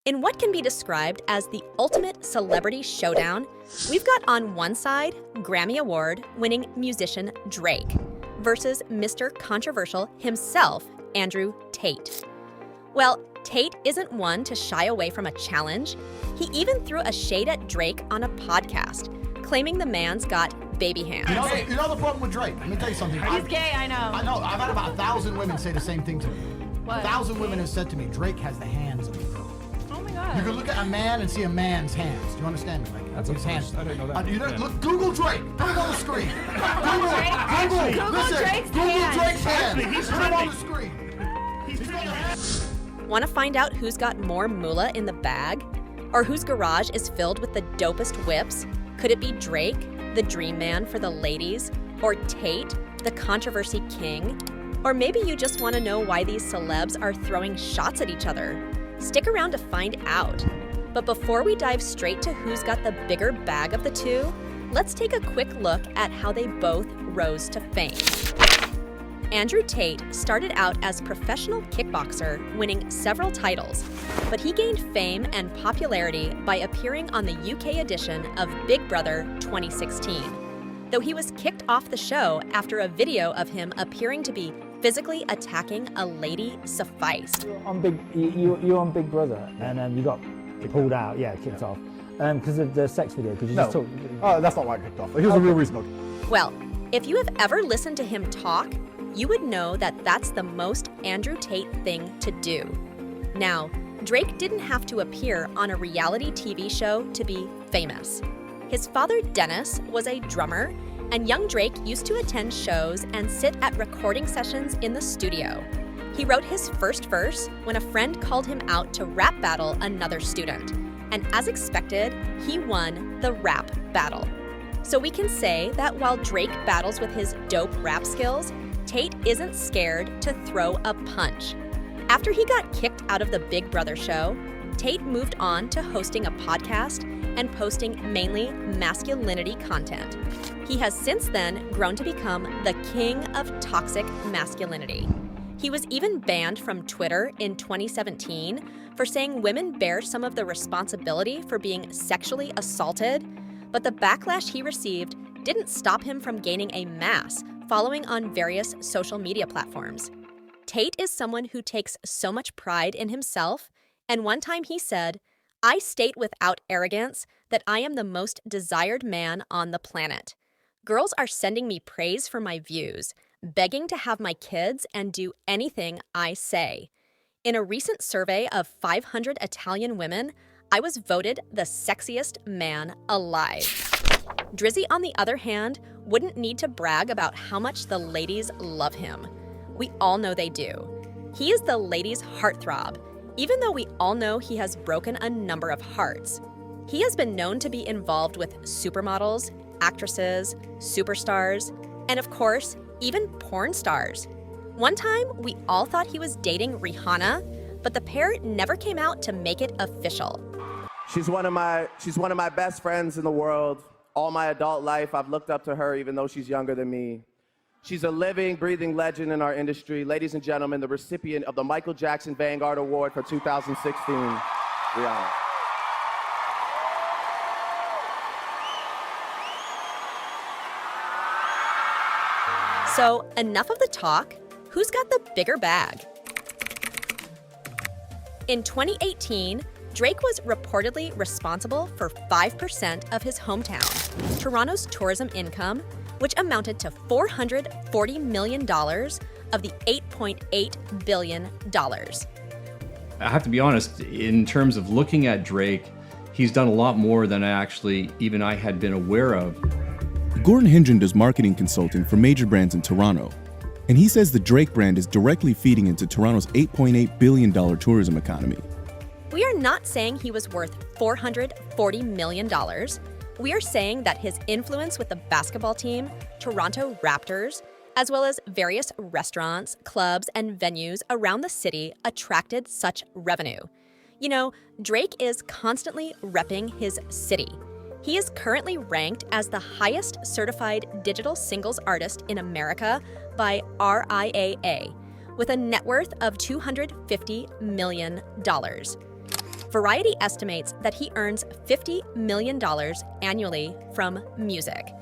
In what can be described as the ultimate celebrity showdown, we've got on one side Grammy Award-winning musician Drake versus Mr. Controversial himself, Andrew Tate. Well, Tate isn't one to shy away from a challenge. He even threw a shade at Drake on a podcast, claiming the man's got baby hands. You know the problem with Drake? Let me tell you something. He's gay, I know. I know. I've had about 1,000 women say the same thing to me. What? 1,000 women have said to me, Drake has the hands of a girl. Oh my God. You can look at a man and see a man's hands. Do you understand me? Like, That's his a hands. first. I didn't know that. You don't, look, Google Drake. Put him on the screen. Google Drake's Drake's hands. He's Put him on trending. the screen. Want to find out who's got more moolah in the bag? Or whose garage is filled with the dopest whips? Could it be Drake, the dream man for the ladies? Or Tate, the controversy king? Or maybe you just want to know why these celebs are throwing shots at each other. Stick around to find out. But before we dive straight to who's got the bigger bag of the two, let's take a quick look at how they both rose to fame. Andrew Tate started out as a professional kickboxer, winning several titles, but he gained fame and popularity by appearing on the UK edition of Big Brother 2016. Though he was kicked off the show after a video of him appearing to be physically attacking a lady sufficed. You're on Big Brother, and you got pulled out, kicked off, because of the sex video. Because you just talked. Oh, that's not why I kicked off. Here's the real reason. Well, if you have ever listened to him talk, you would know that that's the most Andrew Tate thing to do. Now, Drake didn't have to appear on a reality TV show to be famous. His father, Dennis, was a drummer, and young Drake used to attend shows and sit at recording sessions in the studio. He wrote his first verse when a friend called him out to rap battle another student, and as expected, he won the rap battle. So we can say that while Drake battles with his dope rap skills, Tate isn't scared to throw a punch. After he got kicked out of the Big Brother show, Tate moved on to hosting a podcast and posting mainly masculinity content. He has since then grown to become the king of toxic masculinity. He was even banned from Twitter in 2017 for saying women bear some of the responsibility for being sexually assaulted, but the backlash he received didn't stop him from gaining a mass following on various social media platforms. Tate is someone who takes so much pride in himself, and one time he said, "I state without arrogance that I am the most desired man on the planet. Girls are sending me praise for my views, begging to have my kids and do anything I say. In a recent survey of 500 Italian women, I was voted the sexiest man alive." Drizzy, on the other hand, wouldn't need to brag about how much the ladies love him. We all know they do. He is the ladies' heartthrob, even though we all know he has broken a number of hearts. He has been known to be involved with supermodels, actresses, superstars, and of course, even porn stars. One time, we all thought he was dating Rihanna, but the pair never came out to make it official. She's one of my best friends in the world. All my adult life, I've looked up to her even though she's younger than me. She's a living, breathing legend in our industry. Ladies and gentlemen, the recipient of the Michael Jackson Vanguard Award for 2016, Rihanna. So, enough of the talk. Who's got the bigger bag? In 2018, Drake was reportedly responsible for 5% of his hometown, Toronto's tourism income, which amounted to $440 million of the $8.8 billion. I have to be honest, in terms of looking at Drake, he's done a lot more than I had been aware of. Gordon Hendren does marketing consulting for major brands in Toronto, and he says the Drake brand is directly feeding into Toronto's $8.8 billion tourism economy. We are not saying he was worth $440 million. We are saying that his influence with the basketball team, Toronto Raptors, as well as various restaurants, clubs, and venues around the city attracted such revenue. You know, Drake is constantly repping his city. He is currently ranked as the highest certified digital singles artist in America by RIAA, with a net worth of $250 million. Variety estimates that he earns $50 million annually from music.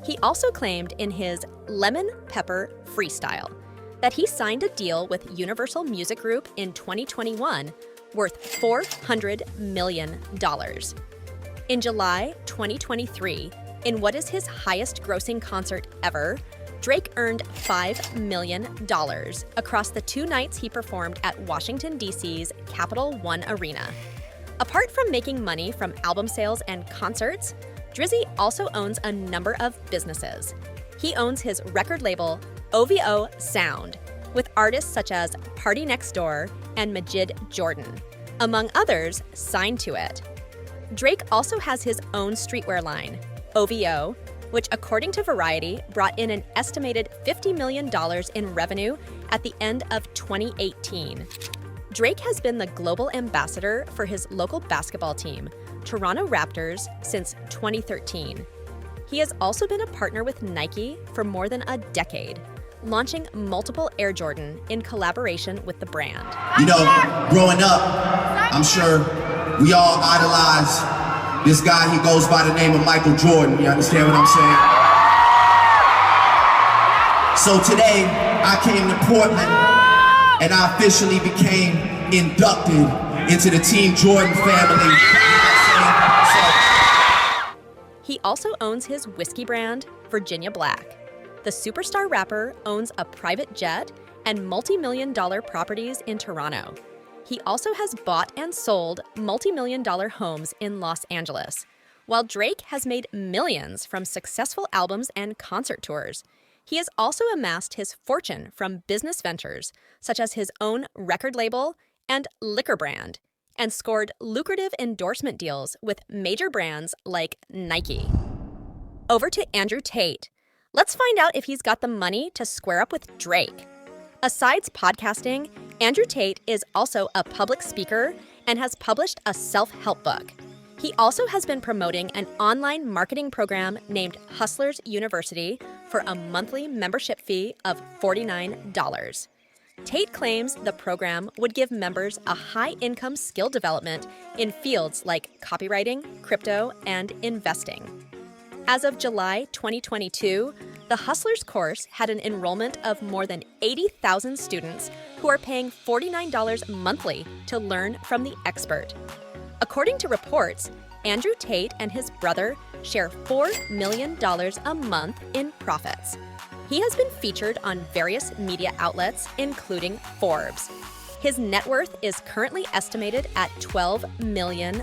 He also claimed in his Lemon Pepper Freestyle that he signed a deal with Universal Music Group in 2021 worth $400 million. In July 2023, in what is his highest grossing concert ever, Drake earned $5 million across the 2 nights he performed at Washington, D.C.'s Capital One Arena. Apart from making money from album sales and concerts, Drizzy also owns a number of businesses. He owns his record label, OVO Sound, with artists such as Party Next Door and Majid Jordan, among others, signed to it. Drake also has his own streetwear line, OVO, which according to Variety brought in an estimated $50 million in revenue at the end of 2018. Drake has been the global ambassador for his local basketball team, Toronto Raptors, since 2013. He has also been a partner with Nike for more than a decade, launching multiple Air Jordan in collaboration with the brand. You know, growing up, I'm sure we all idolize this guy. He goes by the name of Michael Jordan. You understand what I'm saying? So today, I came to Portland and I officially became inducted into the Team Jordan family. He also owns his whiskey brand, Virginia Black. The superstar rapper owns a private jet and multi-million-dollar properties in Toronto. He also has bought and sold multi-million-dollar homes in Los Angeles, while Drake has made millions from successful albums and concert tours. He has also amassed his fortune from business ventures, such as his own record label and liquor brand, and scored lucrative endorsement deals with major brands like Nike. Over to Andrew Tate. Let's find out if he's got the money to square up with Drake. Asides podcasting, Andrew Tate is also a public speaker and has published a self-help book. He also has been promoting an online marketing program named Hustlers University for a monthly membership fee of $49. Tate claims the program would give members a high-income skill development in fields like copywriting, crypto, and investing. As of July 2022, the Hustlers course had an enrollment of more than 80,000 students who are paying $49 monthly to learn from the expert. According to reports, Andrew Tate and his brother share $4 million a month in profits. He has been featured on various media outlets, including Forbes. His net worth is currently estimated at $12 million.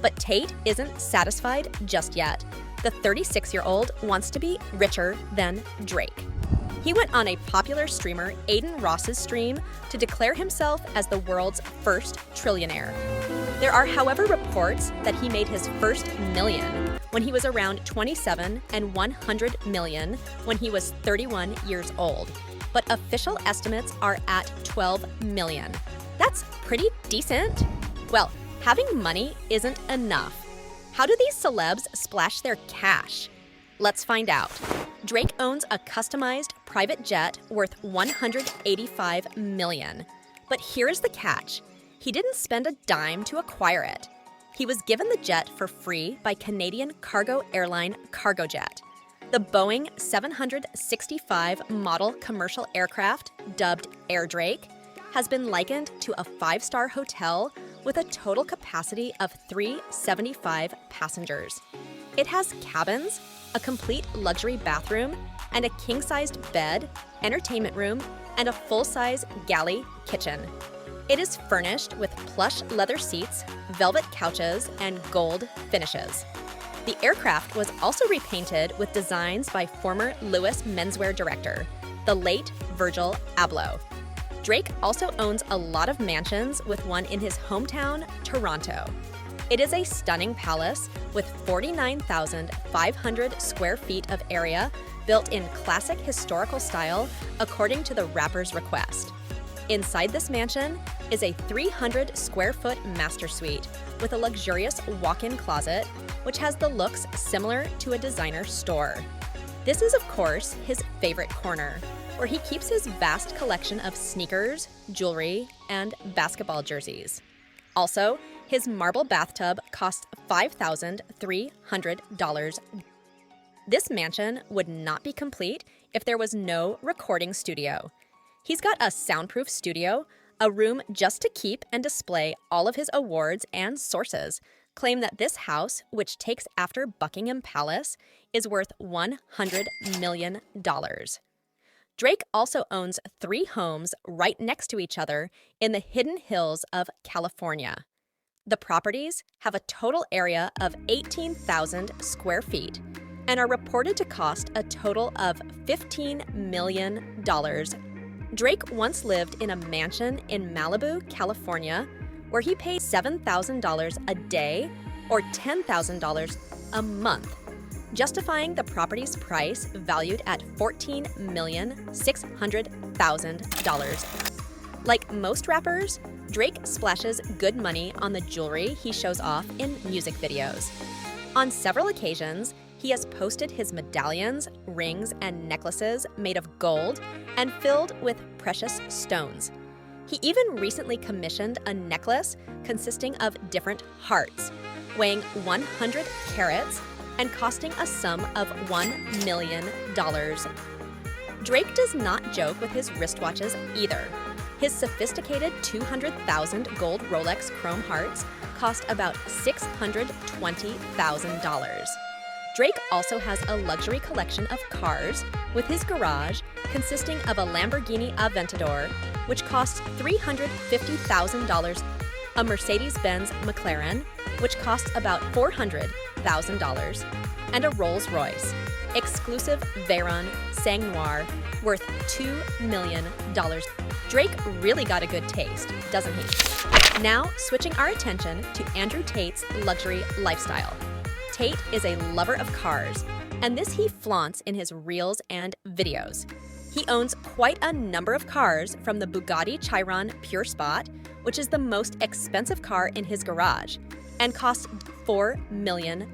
But Tate isn't satisfied just yet. The 36-year-old wants to be richer than Drake. He went on a popular streamer Aiden Ross's stream to declare himself as the world's first trillionaire. There are, however, reports that he made his first million when he was around 27 and 100 million when he was 31 years old. But official estimates are at 12 million. That's pretty decent. Well, having money isn't enough. How do these celebs splash their cash? Let's find out. Drake owns a customized private jet worth $185 million. But here's the catch. He didn't spend a dime to acquire it. He was given the jet for free by Canadian cargo airline Cargojet. The Boeing 765 model commercial aircraft, dubbed Air Drake, has been likened to a 5-star hotel with a total capacity of 375 passengers. It has cabins, a complete luxury bathroom, and a king-sized bed, entertainment room, and a full-size galley kitchen. It is furnished with plush leather seats, velvet couches, and gold finishes. The aircraft was also repainted with designs by former Lewis menswear director, the late Virgil Abloh. Drake also owns a lot of mansions, with one in his hometown, Toronto. It is a stunning palace with 49,500 square feet of area, built in classic historical style according to the rapper's request. Inside this mansion is a 300 square foot master suite with a luxurious walk-in closet, which has the looks similar to a designer store. This is, of course, his favorite corner, where he keeps his vast collection of sneakers, jewelry, and basketball jerseys. Also, his marble bathtub cost $5,300. This mansion would not be complete if there was no recording studio. He's got a soundproof studio, a room just to keep and display all of his awards, and sources claim that this house, which takes after Buckingham Palace, is worth $100 million. Drake also owns 3 homes right next to each other in the hidden hills of California. The properties have a total area of 18,000 square feet and are reported to cost a total of $15 million. Drake once lived in a mansion in Malibu, California, where he paid $7,000 a day or $10,000 a month, justifying the property's price valued at $14,600,000. Like most rappers, Drake splashes good money on the jewelry he shows off in music videos. On several occasions, he has posted his medallions, rings, and necklaces made of gold and filled with precious stones. He even recently commissioned a necklace consisting of different hearts, weighing 100 carats and costing a sum of $1 million. Drake does not joke with his wristwatches either. His sophisticated 200,000 gold Rolex chrome hearts cost about $620,000. Drake also has a luxury collection of cars, with his garage consisting of a Lamborghini Aventador, which costs $350,000, a Mercedes-Benz McLaren, which costs about $400,000, and a Rolls-Royce, exclusive Veyron Sang Noir, worth $2 million. Drake really got a good taste, doesn't he? Now, switching our attention to Andrew Tate's luxury lifestyle. Tate is a lover of cars, and this he flaunts in his reels and videos. He owns quite a number of cars, from the Bugatti Chiron Pure Spot, which is the most expensive car in his garage, and costs $4 million,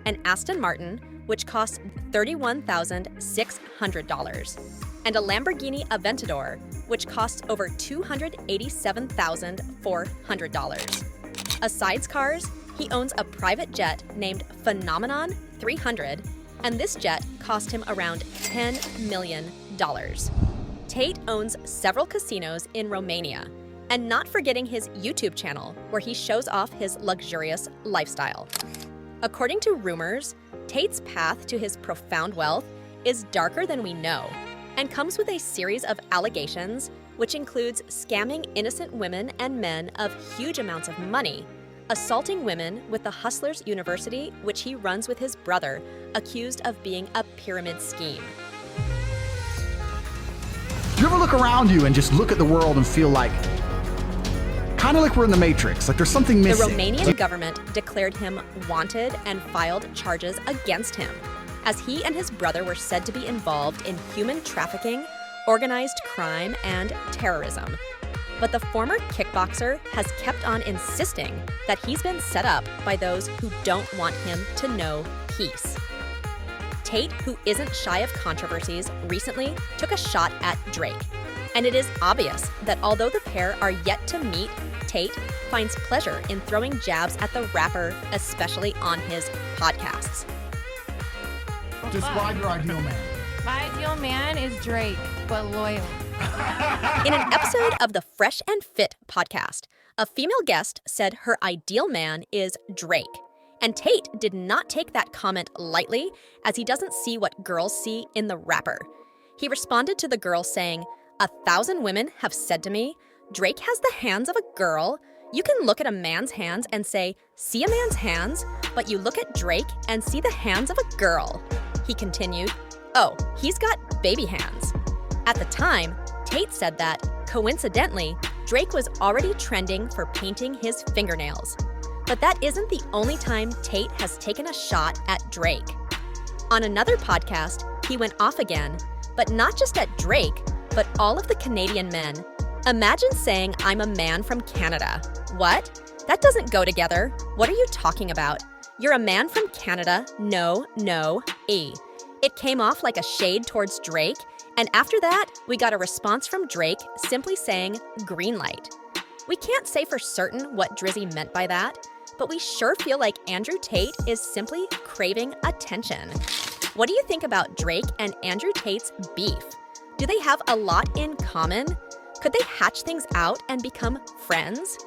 an Aston Martin, which costs $31,600, and a Lamborghini Aventador, which costs over $287,400. Asides cars, he owns a private jet named Phenomenon 300, and this jet cost him around $10 million. Tate owns several casinos in Romania, and not forgetting his YouTube channel, where he shows off his luxurious lifestyle. According to rumors, Tate's path to his profound wealth is darker than we know, and comes with a series of allegations, which includes scamming innocent women and men of huge amounts of money, assaulting women with the Hustlers University, which he runs with his brother, accused of being a pyramid scheme. Do you ever look around you and just look at the world and feel like, kind of like we're in the Matrix, like there's something missing? The Romanian government declared him wanted and filed charges against him, as he and his brother were said to be involved in human trafficking, organized crime, and terrorism. But the former kickboxer has kept on insisting that he's been set up by those who don't want him to know peace. Tate, who isn't shy of controversies, recently took a shot at Drake. And it is obvious that although the pair are yet to meet, Tate finds pleasure in throwing jabs at the rapper, especially on his podcasts. Describe your ideal man. My ideal man is Drake, but loyal. In an episode of the Fresh and Fit podcast, a female guest said her ideal man is Drake. And Tate did not take that comment lightly, as he doesn't see what girls see in the rapper. He responded to the girl saying, "1,000 women have said to me, Drake has the hands of a girl. You can look at a man's hands and say, see a man's hands, but you look at Drake and see the hands of a girl." He continued, "Oh, he's got baby hands." At the time, Tate said that, coincidentally, Drake was already trending for painting his fingernails. But that isn't the only time Tate has taken a shot at Drake. On another podcast, he went off again, but not just at Drake, but all of the Canadian men. Imagine saying, "I'm a man from Canada." What? That doesn't go together. What are you talking about? You're a man from Canada, no. It came off like a shade towards Drake, and after that, we got a response from Drake simply saying, "Greenlight." We can't say for certain what Drizzy meant by that, but we sure feel like Andrew Tate is simply craving attention. What do you think about Drake and Andrew Tate's beef? Do they have a lot in common? Could they hatch things out and become friends?